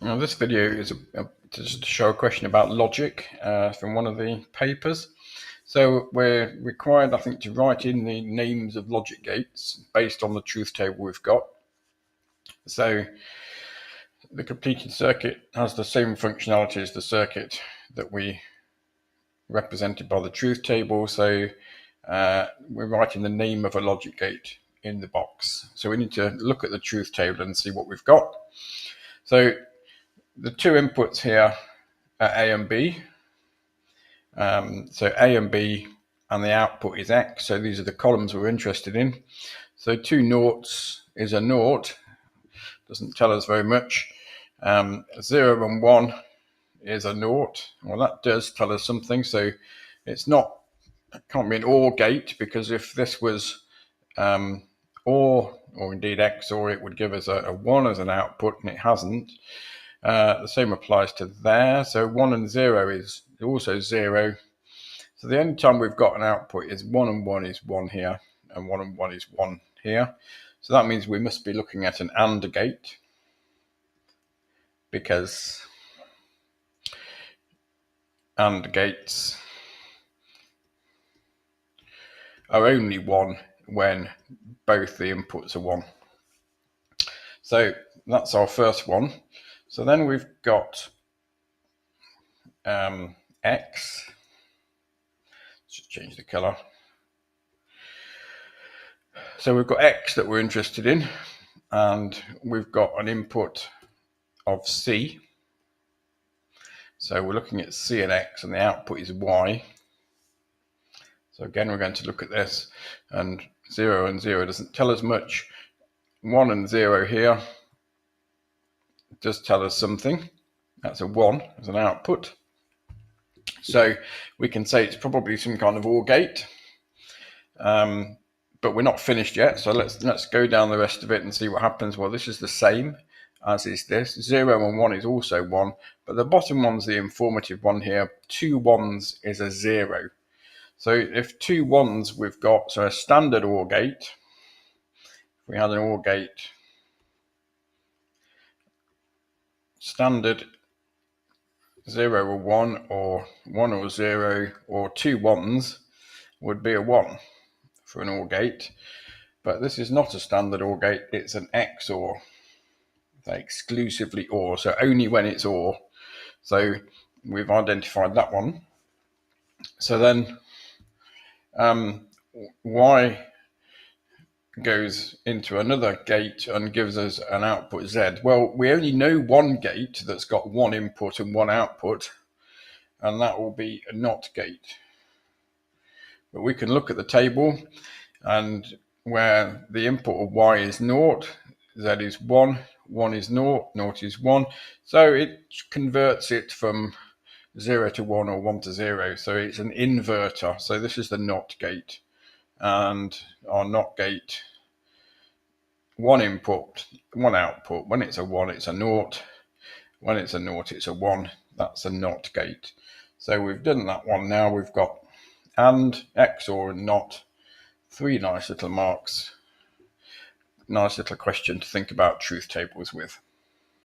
Now, this video is just to show a question about logic from one of the papers. So we're required, I think, to write in the names of logic gates based on the truth table we've got. So the completed circuit has the same functionality as the circuit that we represented by the truth table. So we're writing the name of a logic gate in the box. So we need to look at the truth table and see what we've got. So the two inputs here are A and B. So A and B, and the output is X. So these are the columns we're interested in. So two noughts is a naught. Doesn't tell us very much. 0 and 1 is a naught. Well, that does tell us something. So it's not, it can't be an OR gate, because if this was OR, or indeed XOR, it would give us a 1 as an output, and it hasn't. The same applies to there. So 1 and 0 is also 0. So the only time we've got an output is 1 and 1 is 1 here, and 1 and 1 is 1 here. So that means we must be looking at an AND gate, because AND gates are only 1 when both the inputs are 1. So that's our first one. So then we've got X. Just change the color. So we've got X that we're interested in, and we've got an input of C. So we're looking at C and X, and the output is Y. So again, we're going to look at this, and 0 and 0 doesn't tell us much. 1 and 0 here does tell us something. That's a 1 as an output. So we can say it's probably some kind of OR gate. But we're not finished yet, so let's go down the rest of it and see what happens. Well, this is the same as is this. 0 and 1 is also 1, but the bottom one's the informative one here. 2 1s is a 0. So if 2 1s we've got, so a standard OR gate, if we had an OR gate, standard 0 or 1, or 1 or 0, or 2 1s would be a 1 for an OR gate. But this is not a standard OR gate, it's an XOR. Exclusively OR, so only when it's OR. So we've identified that one. So then Y goes into another gate and gives us an output Z. Well, we only know one gate that's got one input and one output, and that will be a NOT gate. But we can look at the table, and where the input of Y is 0, Z is 1, 1 is 0, 0 is 1. So it converts it from 0 to 1 or 1 to 0. So it's an inverter. So this is the NOT gate. And our NOT gate, one input, one output. When it's a 1, it's a 0. When it's a 0, it's a 1. That's a NOT gate. So we've done that one now. We've got AND, XOR, and NOT. 3 nice little marks. Nice little question to think about truth tables with.